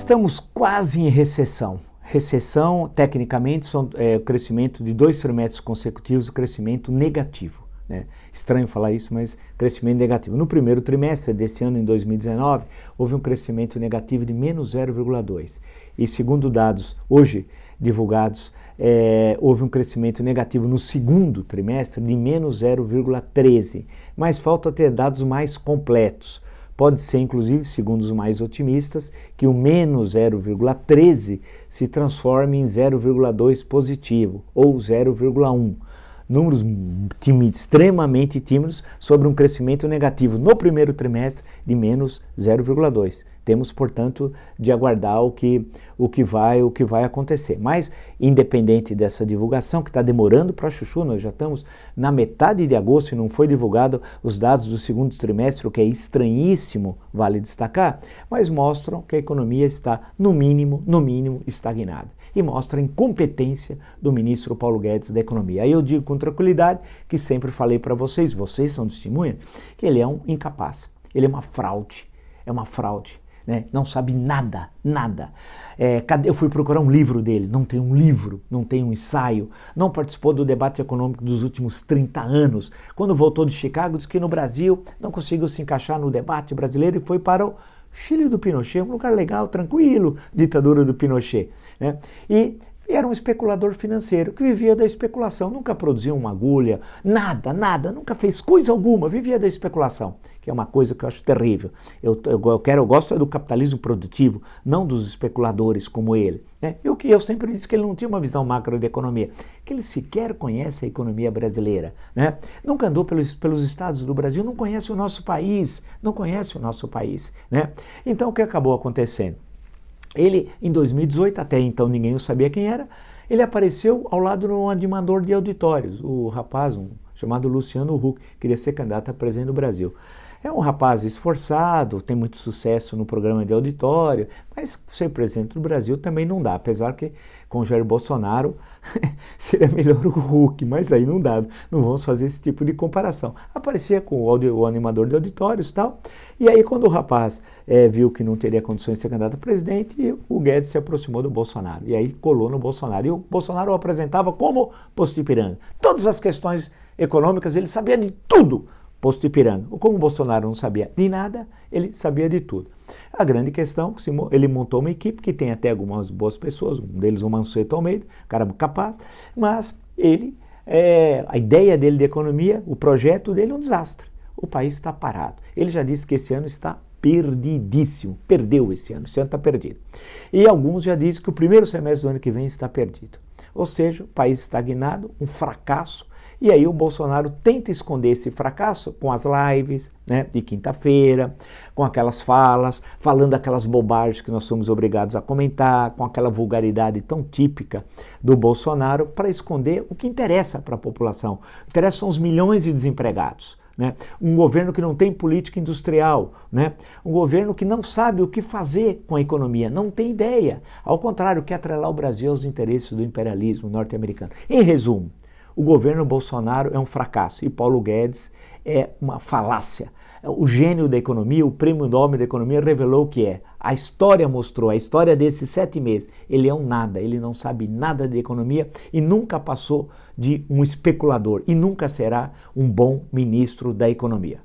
estamos quase em recessão. Recessão, tecnicamente, são o crescimento de 2 trimestres consecutivos, o crescimento negativo. Né? Estranho falar isso, mas crescimento negativo. No primeiro trimestre desse ano, em 2019, houve um crescimento negativo de menos 0,2%. E segundo dados hoje divulgados, houve um crescimento negativo no segundo trimestre de menos 0,13%. Mas falta ter dados mais completos. Pode ser, inclusive, segundo os mais otimistas, que o menos 0,13 se transforme em 0,2 positivo, ou 0,1. Números extremamente tímidos sobre um crescimento negativo no primeiro trimestre de menos 0,2. Temos, portanto, de aguardar o que vai acontecer. Mas, independente dessa divulgação, que está demorando para chuchu, nós já estamos na metade de agosto e não foi divulgado os dados do segundo trimestre, o que é estranhíssimo, vale destacar, mas mostram que a economia está, no mínimo, estagnada. E mostra a incompetência do ministro Paulo Guedes da Economia. Aí eu digo com tranquilidade, que sempre falei para vocês são testemunhas, que ele é um incapaz, ele é uma fraude. Né? Não sabe nada. Eu fui procurar um livro dele, não tem um livro, não tem um ensaio, não participou do debate econômico dos últimos 30 anos. Quando voltou de Chicago, disse que no Brasil não conseguiu se encaixar no debate brasileiro e foi para o Chile do Pinochet, um lugar legal, tranquilo, ditadura do Pinochet. Né? E era um especulador financeiro que vivia da especulação, nunca produziu uma agulha, nada, nunca fez coisa alguma, vivia da especulação, que é uma coisa que eu acho terrível. Eu gosto do capitalismo produtivo, não dos especuladores como ele. Né? Eu sempre disse que ele não tinha uma visão macro de economia, que ele sequer conhece a economia brasileira. Né? Nunca andou pelos estados do Brasil, não conhece o nosso país. Né? Então o que acabou acontecendo? Ele, em 2018, até então ninguém sabia quem era, ele apareceu ao lado de um animador de auditórios, o rapaz chamado Luciano Huck, queria ser candidato a presidente do Brasil. É um rapaz esforçado, tem muito sucesso no programa de auditório, mas ser presidente do Brasil também não dá, apesar que com Jair Bolsonaro seria melhor o Huck, mas aí não dá, não vamos fazer esse tipo de comparação. Aparecia com o animador de auditórios e tal, e aí quando o rapaz viu que não teria condições de ser candidato a presidente, o Guedes se aproximou do Bolsonaro, e aí colou no Bolsonaro, e o Bolsonaro o apresentava como Posto de Ipiranga. Todas as questões econômicas ele sabia de tudo, Posto Ipiranga. Como o Bolsonaro não sabia de nada, ele sabia de tudo. A grande questão, ele montou uma equipe que tem até algumas boas pessoas, um deles o Mansueto Almeida, cara capaz, mas a ideia dele de economia, o projeto dele é um desastre. O país está parado. Ele já disse que esse ano está perdidíssimo, perdeu esse ano está perdido. E alguns já dizem que o primeiro semestre do ano que vem está perdido. Ou seja, o país estagnado, um fracasso. E aí o Bolsonaro tenta esconder esse fracasso com as lives, né, de quinta-feira, com aquelas falas, falando aquelas bobagens que nós somos obrigados a comentar, com aquela vulgaridade tão típica do Bolsonaro, para esconder o que interessa para a população. Interessam os milhões de desempregados. Né? Um governo que não tem política industrial, né? Um governo que não sabe o que fazer com a economia, não tem ideia. Ao contrário, quer atrelar o Brasil aos interesses do imperialismo norte-americano. Em resumo, o governo Bolsonaro é um fracasso e Paulo Guedes é uma falácia. O gênio da economia, o prêmio Nobel da economia revelou o que é. A história mostrou, a história desses 7 meses. Ele é um nada, ele não sabe nada de economia e nunca passou de um especulador e nunca será um bom ministro da economia.